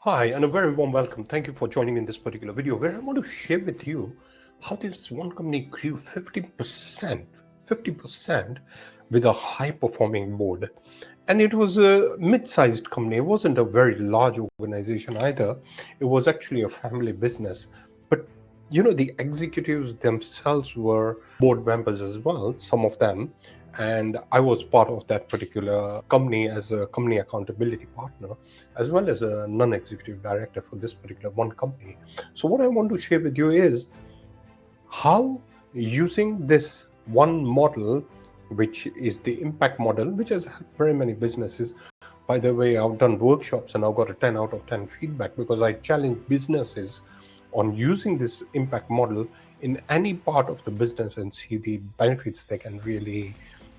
Hi, and a very warm welcome. Thank you for joining in this particular video where I want to share with you how this one company grew 50% with a high performing board. And it was a mid sized company. It wasn't a very large organization either. It was actually a family business. But the executives themselves were board members as well, some of them. And I was part of that particular company as a company accountability partner, as well as a non-executive director for this particular one company. So what I want to share with you is how using this one model, which is the impact model, which has helped very many businesses. By the way, I've done workshops and I've got a 10 out of 10 feedback because I challenge businesses on using this impact model in any part of the business and see the benefits they can really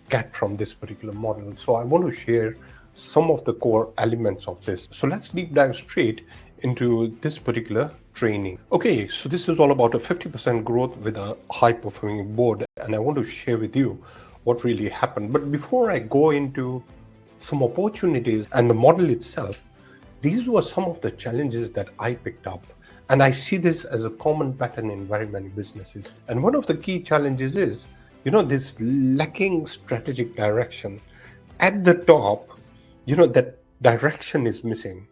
get from this particular model. So I want to share some of the core elements of this. So let's deep dive straight into this particular training. Okay, so this is all about a 50% growth with a high performing board, and I want to share with you what really happened. But before I go into some opportunities and the model itself, these were some of the challenges that I picked up. And I see this as a common pattern in very many businesses. And one of the key challenges is, this lacking strategic direction. At the top, that direction is missing.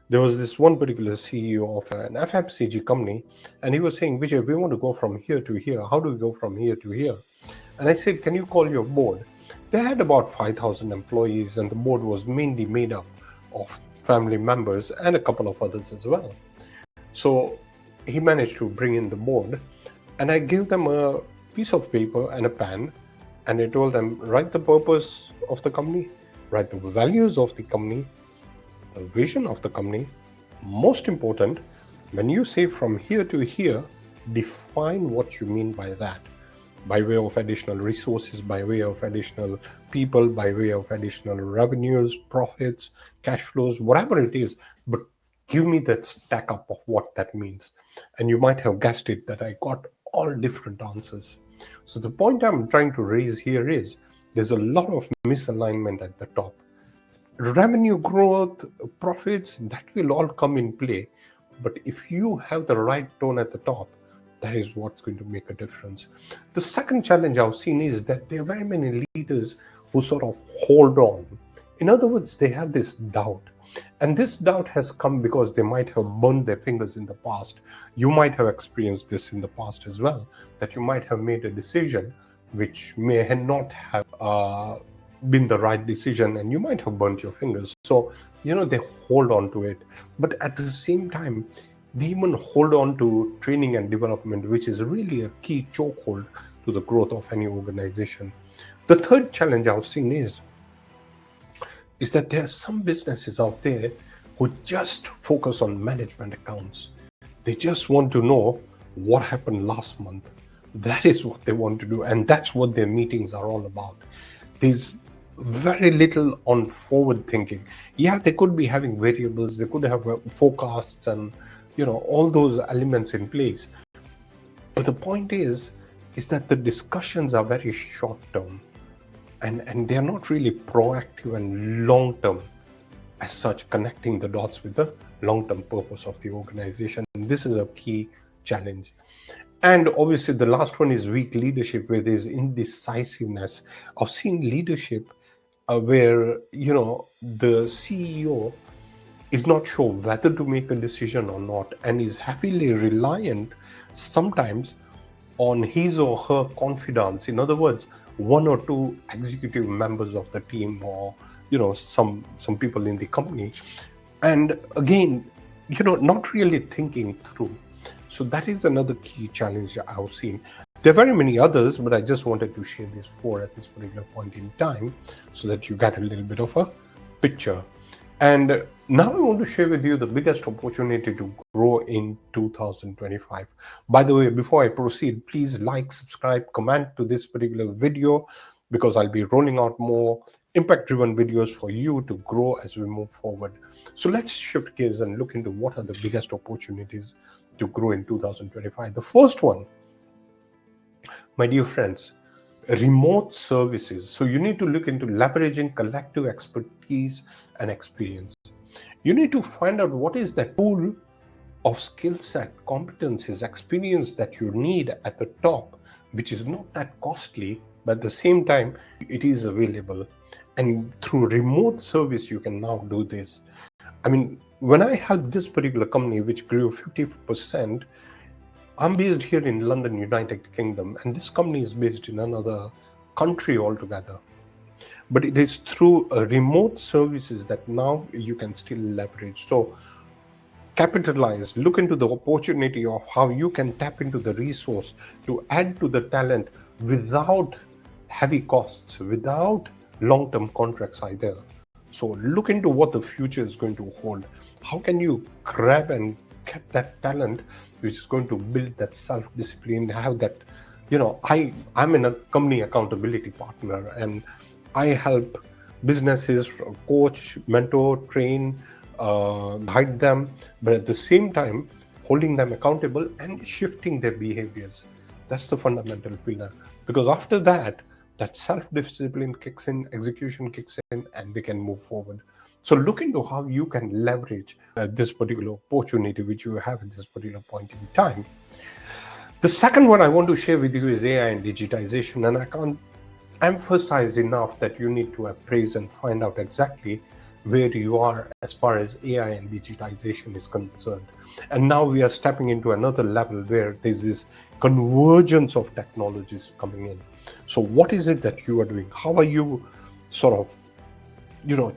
There was this one particular CEO of an FMCG company, and he was saying, Vijay, we want to go from here to here. How do we go from here to here? And I said, can you call your board? They had about 5,000 employees, and the board was mainly made up of family members and a couple of others as well. So he managed to bring in the board, and I gave them a piece of paper and a pen, and I told them, write the purpose of the company, write the values of the company, the vision of the company. Most important, when you say from here to here, define what you mean by that, by way of additional resources, by way of additional people, by way of additional revenues, profits, cash flows, whatever it is. But give me that stack up of what that means. And you might have guessed it that I got all different answers. So the point I'm trying to raise here is there's a lot of misalignment at the top. Revenue growth, profits, that will all come in play. But if you have the right tone at the top, that is what's going to make a difference. The second challenge I've seen is that there are very many leaders who sort of hold on. In other words, they have this doubt. And this doubt has come because they might have burned their fingers in the past. You might have experienced this in the past as well, that you might have made a decision which may not have been the right decision, and you might have burnt your fingers. So, they hold on to it. But at the same time, they even hold on to training and development, which is really a key chokehold to the growth of any organization. The third challenge I've seen is that there are some businesses out there who just focus on management accounts. They just want to know what happened last month. That is what they want to do, and that's what their meetings are all about. There's very little on forward thinking. Yeah, they could be having variables, they could have forecasts and all those elements in place. But the point is that the discussions are very short term, and they're not really proactive and long term as such, connecting the dots with the long-term purpose of the organization. This is a key challenge. And obviously the last one is weak leadership, where there's indecisiveness. I've seen leadership where the CEO is not sure whether to make a decision or not, and is heavily reliant sometimes on his or her confidants. In other words, one or two executive members of the team, or some people in the company, and again, not really thinking through. So that is another key challenge I've seen. There are very many others, but I just wanted to share these four at this particular point in time so that you get a little bit of a picture. And now I want to share with you the biggest opportunity to grow in 2025. By the way, before I proceed, please like, subscribe, comment to this particular video, because I'll be rolling out more impact-driven videos for you to grow as we move forward. So let's shift gears and look into what are the biggest opportunities to grow in 2025. The first one, my dear friends, remote services. So you need to look into leveraging collective expertise and experience. You need to find out what is that pool of skill set, competencies, experience that you need at the top, which is not that costly, but at the same time, it is available. And through remote service, you can now do this. I mean, when I helped this particular company, which grew 50%, I'm based here in London, United Kingdom, and this company is based in another country altogether. But it is through remote services that now you can still leverage. So capitalize, look into the opportunity of how you can tap into the resource to add to the talent without heavy costs, without long-term contracts either. So look into what the future is going to hold. How can you grab and get that talent which is going to build that self-discipline, have that, I'm in a company accountability partner, and I help businesses coach, mentor, train, guide them, but at the same time, holding them accountable and shifting their behaviors. That's the fundamental pillar. Because after that, that self-discipline kicks in, execution kicks in, and they can move forward. So look into how you can leverage this particular opportunity which you have at this particular point in time. The second one I want to share with you is AI and digitization, and I can't emphasize enough that you need to appraise and find out exactly where you are as far as AI and digitization is concerned. And now we are stepping into another level where there's this convergence of technologies coming in. So what is it that you are doing? How are you sort of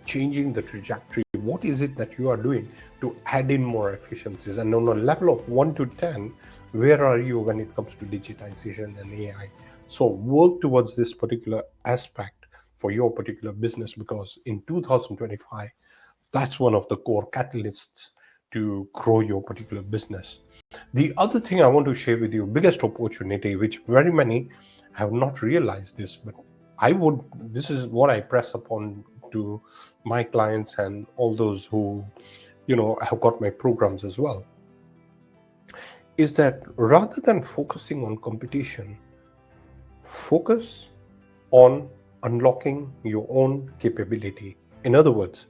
changing the trajectory? What is it that you are doing to add in more efficiencies? And on a level of 1 to 10, where are you when it comes to digitization and AI? So work towards this particular aspect for your particular business, because in 2025, that's one of the core catalysts to grow your particular business. The other thing I want to share with you, biggest opportunity, which very many have not realized this, but this is what I press upon to my clients and all those who, have got my programs as well, is that rather than focusing on competition, focus on unlocking your own capability. In other words,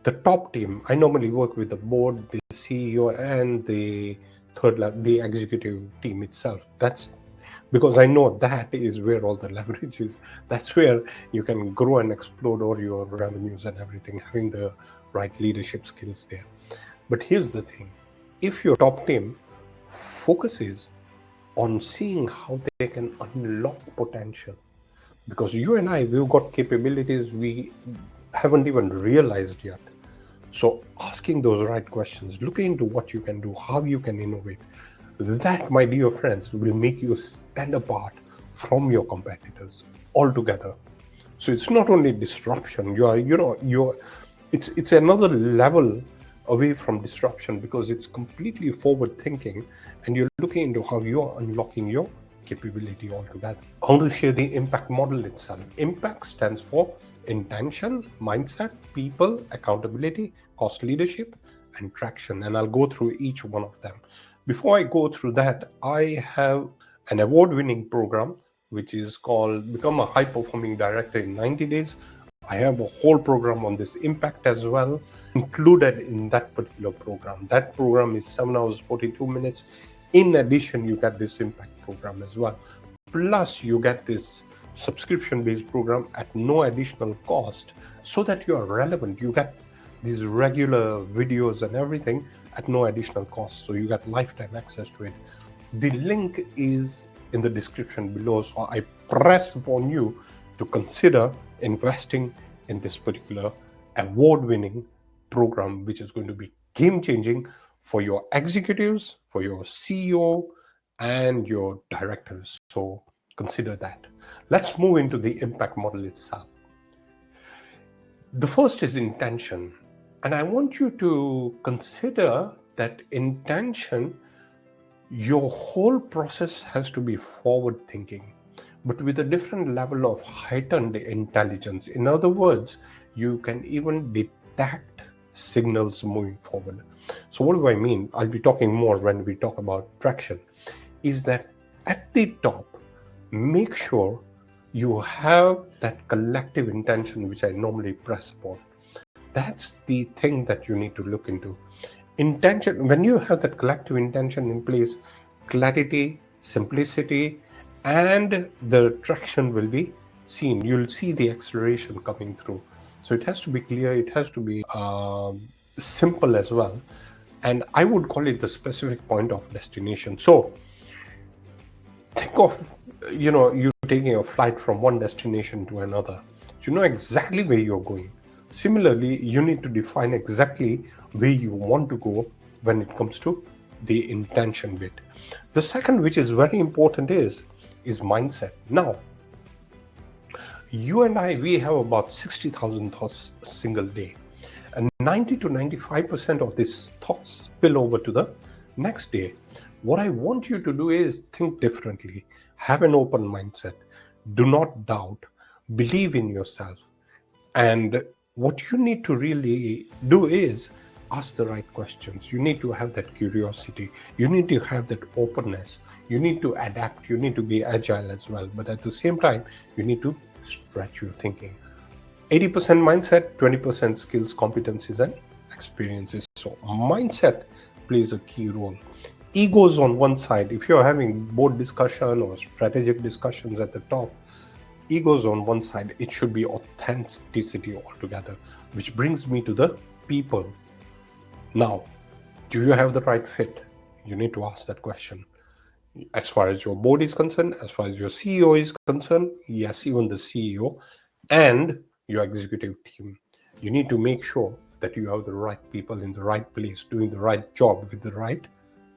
the top team, I normally work with the board, the CEO, and the the executive team itself. That's because I know that is where all the leverage is. That's where you can grow and explode all your revenues and everything, having the right leadership skills there. But here's the thing: if your top team focuses on seeing how they can unlock potential, because you and I, we've got capabilities we haven't even realized yet. So asking those right questions, looking into what you can do, how you can innovate, that, my dear friends, will make you stand apart from your competitors altogether. So it's not only disruption, it's another level away from disruption, because it's completely forward thinking and you're looking into how you're unlocking your capability altogether. I want to share the impact model itself. Impact stands for intention, mindset, people, accountability, cost leadership, and traction. And I'll go through each one of them. Before I go through that, I have an award-winning program which is called Become a High Performing Director in 90 Days. I have a whole program on this impact as well, included in that particular program. That program is 7 hours, 42 minutes. In addition, you get this impact program as well. Plus, you get this subscription-based program at no additional cost, so that you are relevant. You get these regular videos and everything at no additional cost. So you get lifetime access to it. The link is in the description below. So I press upon you to consider investing in this particular award-winning program, which is going to be game-changing for your executives, for your CEO, and your directors. So consider that. Let's move into the impact model itself. The first is intention. And I want you to consider that intention, your whole process has to be forward thinking, but with a different level of heightened intelligence. In other words, you can even detect signals moving forward. So what do I mean? I'll be talking more when we talk about traction. Is that at the top, make sure you have that collective intention, which I normally press upon. That's the thing that you need to look into. Intention, when you have that collective intention in place, clarity, simplicity, and the traction will be seen. You'll see the acceleration coming through. So it has to be clear, it has to be simple as well. And I would call it the specific point of destination. So think of, you taking a flight from one destination to another. So you know exactly where you're going. Similarly, you need to define exactly where you want to go when it comes to the intention bit. The second, which is very important, is mindset. Now, you and I, we have about 60,000 thoughts a single day, and 90 to 95% of these thoughts spill over to the next day. What I want you to do is think differently, have an open mindset, do not doubt, believe in yourself. And what you need to really do is ask the right questions. You need to have that curiosity. You need to have that openness. You need to adapt. You need to be agile as well. But at the same time, you need to stretch your thinking. 80% mindset, 20% skills, competencies, and experiences. So, mindset plays a key role. Egos on one side, if you're having board discussion or strategic discussions at the top, egos on one side, it should be authenticity altogether, which brings me to the people. Now, do you have the right fit? You need to ask that question. As far as your board is concerned, as far as your CEO is concerned, yes, even the CEO and your executive team, you need to make sure that you have the right people in the right place, doing the right job with the right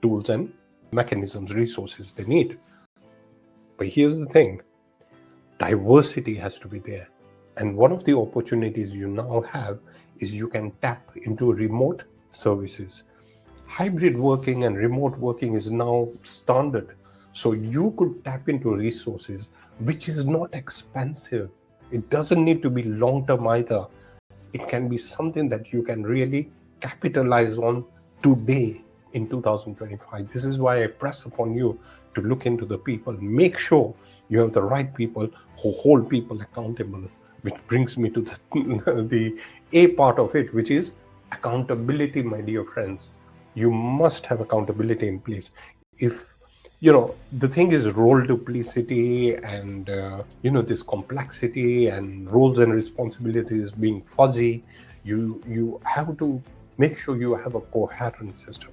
tools and mechanisms, resources they need. But here's the thing, diversity has to be there. And one of the opportunities you now have is you can tap into remote services. Hybrid working and remote working is now standard. So you could tap into resources which is not expensive. It doesn't need to be long term either. It can be something that you can really capitalize on today in 2025. This is why I press upon you to look into the people. Make sure you have the right people who hold people accountable, which brings me to the A part of it, which is accountability, my dear friends. You must have accountability in place. If the thing is role duplicity and this complexity and roles and responsibilities being fuzzy, you have to make sure you have a coherent system.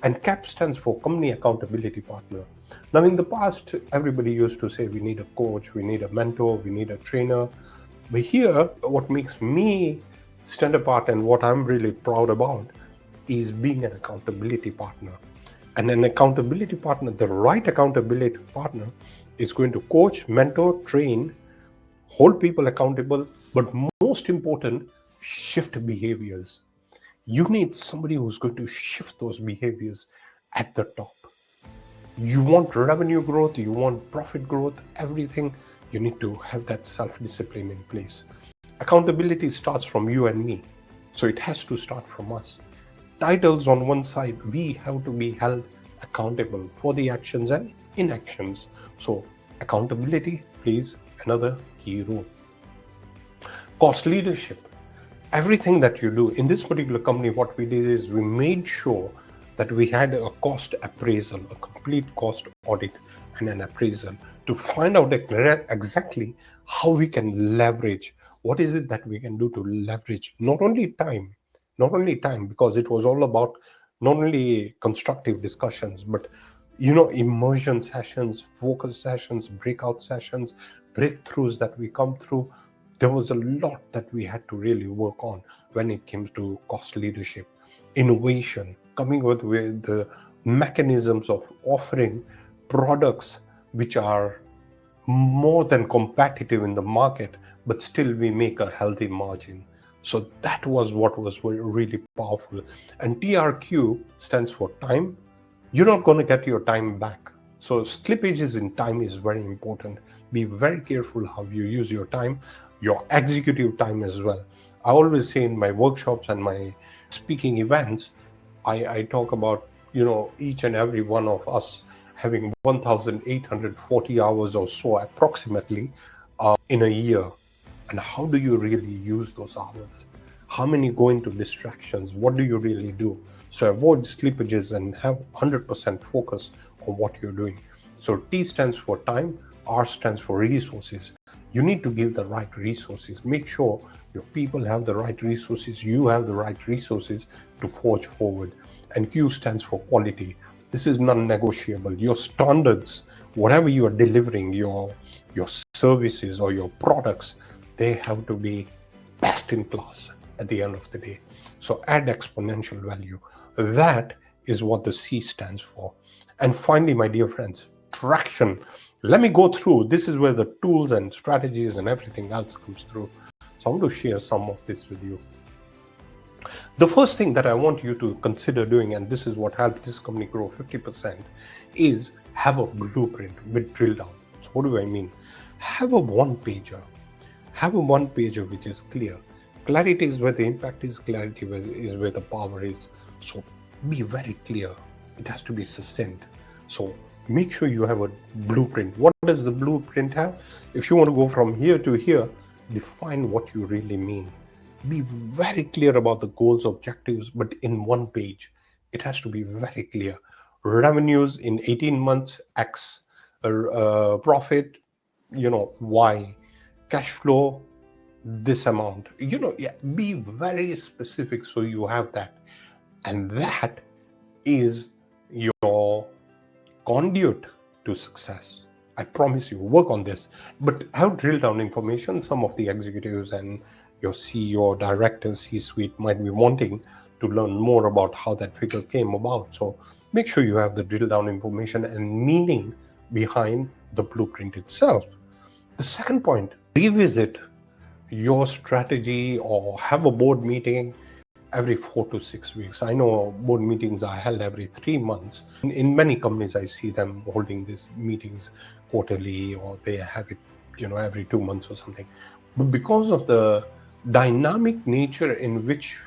And CAP stands for company accountability partner. Now, in the past, everybody used to say we need a coach, we need a mentor, we need a trainer. But here, what makes me stand apart and what I'm really proud about is being an accountability partner. And an accountability partner, the right accountability partner, is going to coach, mentor, train, hold people accountable, but most important, shift behaviors. You need somebody who's going to shift those behaviors at the top. You want revenue growth, you want profit growth, everything, you need to have that self-discipline in place. Accountability starts from you and me, so it has to start from us. Titles on one side, we have to be held accountable for the actions and inactions. So accountability plays another key role. Cost leadership. Everything that you do in this particular company, what we did is we made sure that we had a cost appraisal, a complete cost audit and an appraisal to find out exactly how we can leverage. What is it that we can do to leverage not only time, because it was all about not only constructive discussions, but immersion sessions, focus sessions, breakout sessions, breakthroughs that we come through. There was a lot that we had to really work on when it comes to cost leadership, innovation, coming with the mechanisms of offering products which are more than competitive in the market, but still we make a healthy margin. So that was what was really powerful. And TRQ stands for time. You're not going to get your time back. So slippages in time is very important. Be very careful how you use your time, your executive time as well. I always say in my workshops and my speaking events, I talk about, each and every one of us having 1,840 hours or so approximately in a year. And how do you really use those hours? How many go into distractions? What do you really do? So avoid slippages and have 100% focus on what you're doing. So T stands for time, R stands for resources. You need to give the right resources. Make sure your people have the right resources, you have the right resources to forge forward. And Q stands for quality. This is non-negotiable. Your standards, whatever you are delivering, your services or your products, they have to be best in class at the end of the day. So add exponential value. That is what the C stands for. And finally, my dear friends, traction. Let me go through. This is where the tools and strategies and everything else comes through. So I want to share some of this with you. The first thing that I want you to consider doing, and this is what helped this company grow 50%, is have a blueprint with drill down. So what do I mean? Have a one-pager. Have a one-pager which is clear. Clarity is where the impact is. Clarity is where the power is. So be very clear. It has to be succinct. So make sure you have a blueprint. What does the blueprint have? If you want to go from here to here, define what you really mean. Be very clear about the goals, objectives, but in one page. It has to be very clear. Revenues in 18 months, X. Profit, Y. Cash flow, this amount. Be very specific so you have that. And that is your conduit to success. I promise you, work on this. But have drill down information. Some of the executives and your CEO, directors, C-suite might be wanting to learn more about how that figure came about. So make sure you have the drill down information and meaning behind the blueprint itself. The second point, revisit your strategy or have a board meeting every 4 to 6 weeks. I know board meetings are held every 3 months. In many companies, I see them holding these meetings quarterly, or they have it, every 2 months or something. But because of the dynamic nature in which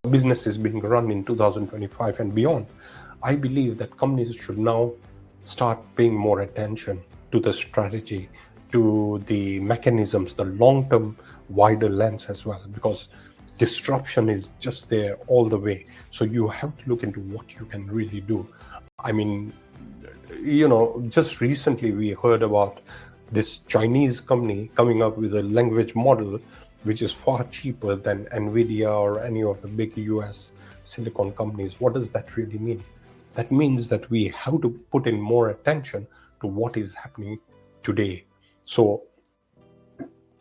business is being run in 2025 and beyond, I believe that companies should now start paying more attention to the strategy, to the mechanisms, the long-term, wider lens as well, because disruption is just there all the way. So you have to look into what you can really do. I mean, just recently we heard about this Chinese company coming up with a language model which is far cheaper than NVIDIA or any of the big US silicon companies. What does that really mean? That means that we have to put in more attention to what is happening today. So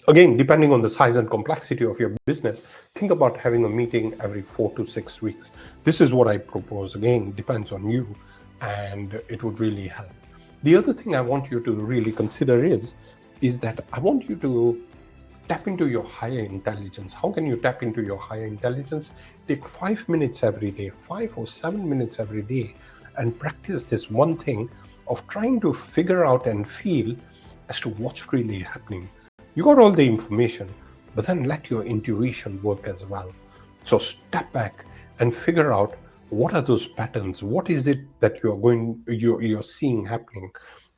again, depending on the size and complexity of your business, think about having a meeting every 4 to 6 weeks. This is what I propose. Again, depends on you, and it would really help. The other thing I want you to really consider is that I want you to tap into your higher intelligence. How can you tap into your higher intelligence? Take 5 minutes every day, 5 or 7 minutes every day, and practice this one thing of trying to figure out and feel as to what's really happening. You got all the information, but then let your intuition work as well. So step back and figure out what are those patterns. What is it that you're seeing happening?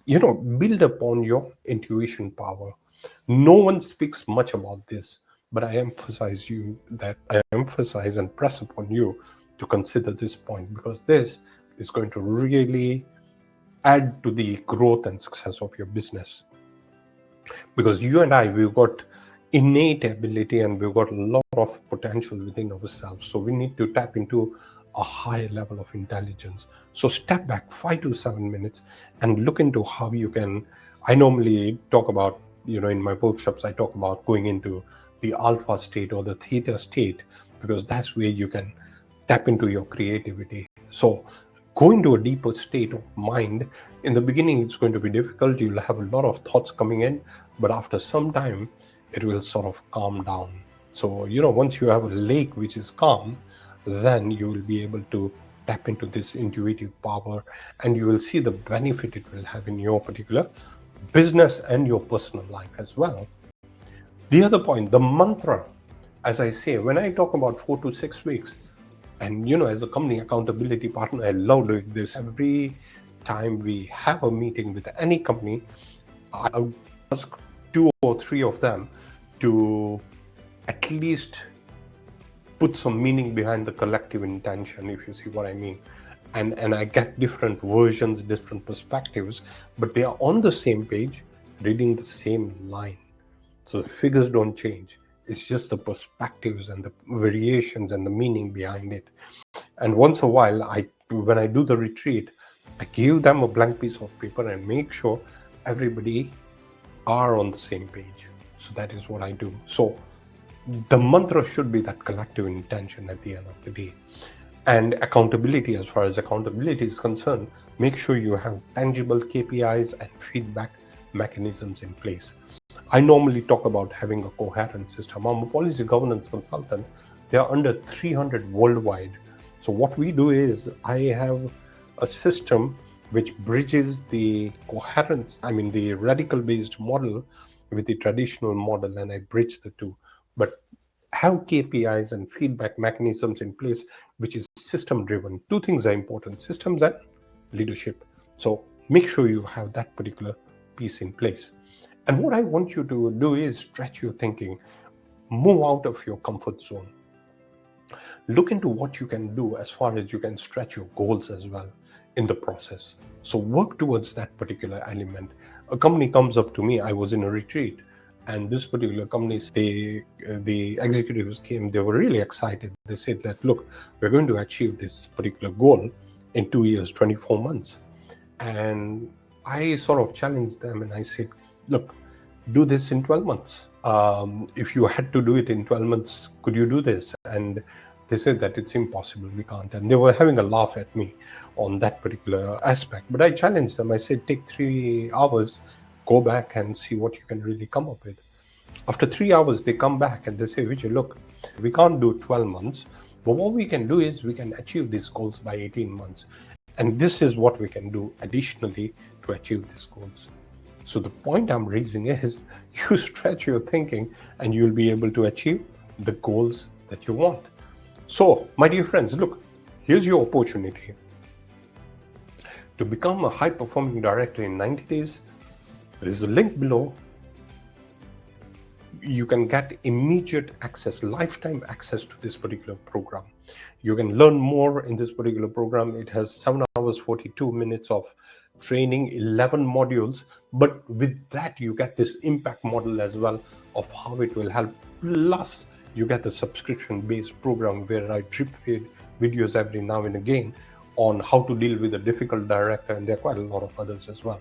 Build upon your intuition power. No one speaks much about this, but I emphasize and press upon you to consider this point, because this is going to really add to the growth and success of your business. Because you and I, we've got innate ability and we've got a lot of potential within ourselves. So we need to tap into a higher level of intelligence. So step back 5 to 7 minutes and look into how you can. I normally talk about, in my workshops, I talk about going into the alpha state or the theta state, because that's where you can tap into your creativity. So go into a deeper state of mind. In the beginning, it's going to be difficult. You'll have a lot of thoughts coming in, but after some time, it will sort of calm down. So, once you have a lake which is calm, then you will be able to tap into this intuitive power, and you will see the benefit it will have in your particular business and your personal life as well. The other point, the mantra, as I say, when I talk about 4 to 6 weeks, and as a company accountability partner, I love doing this. Every time we have a meeting with any company, I would ask 2 or 3 of them to at least put some meaning behind the collective intention, if you see what I mean. And I get different versions, different perspectives, but they are on the same page, reading the same line. So the figures don't change. It's just the perspectives and the variations and the meaning behind it. And once a while, when I do the retreat, I give them a blank piece of paper and make sure everybody are on the same page. So that is what I do. So the mantra should be that collective intention at the end of the day. And accountability, as far as accountability is concerned, make sure you have tangible KPIs and feedback mechanisms in place. I normally talk about having a coherent system. I'm a policy governance consultant. They are under 300 worldwide. So what we do is I have a system which bridges the coherence, the radical based model with the traditional model, and I bridge the two. But have KPIs and feedback mechanisms in place, which is system driven. Two things are important: systems and leadership. So make sure you have that particular piece in place. And what I want you to do is stretch your thinking, move out of your comfort zone, look into what you can do as far as you can stretch your goals as well in the process. So work towards that particular element. A company comes up to me. I was in a retreat, and this particular company, the executives came. They were really excited. They said that, look, we're going to achieve this particular goal in 2 years, 24 months. And I sort of challenged them and I said, look, do this in 12 months. If you had to do it in 12 months, could you do this? And they said that it's impossible, we can't. And they were having a laugh at me on that particular aspect. But I challenged them. I said, take 3 hours, go back and see what you can really come up with. After 3 hours, they come back and they say, Vijay, look, we can't do 12 months, but what we can do is we can achieve these goals by 18 months. And this is what we can do additionally to achieve these goals. So the point I'm raising is you stretch your thinking and you'll be able to achieve the goals that you want. So, my dear friends, look, here's your opportunity to become a high-performing director in 90 days. There is a link below. You can get immediate access, lifetime access to this particular program. You can learn more in this particular program. It has 7 hours, 42 minutes of training, 11 modules. But with that, you get this impact model as well of how it will help. Plus, you get the subscription-based program where I drip feed videos every now and again on how to deal with a difficult director. And there are quite a lot of others as well.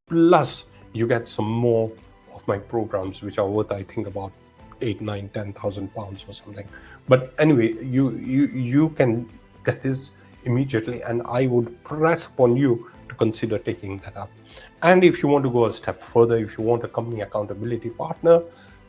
Plus, you get some more of my programs, which are worth, I think, about 8, 9, 10,000 pounds or something. But anyway, you can get this immediately, and I would press upon you to consider taking that up. And if you want to go a step further, if you want a company accountability partner,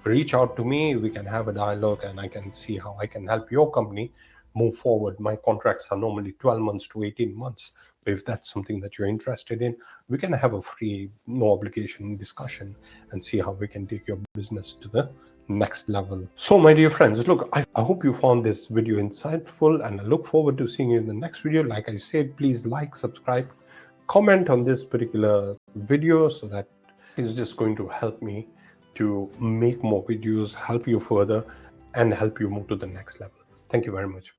reach out to me. We can have a dialogue, and I can see how I can help your company move forward. My contracts are normally 12 months to 18 months. But if that's something that you're interested in, we can have a free, no obligation discussion and see how we can take your business to the next level. So my dear friends, look, I hope you found this video insightful, and I look forward to seeing you in the next video. Like I said, please like, subscribe, comment on this particular video, so that is just going to help me to make more videos, help you further, and help you move to the next level. Thank you very much.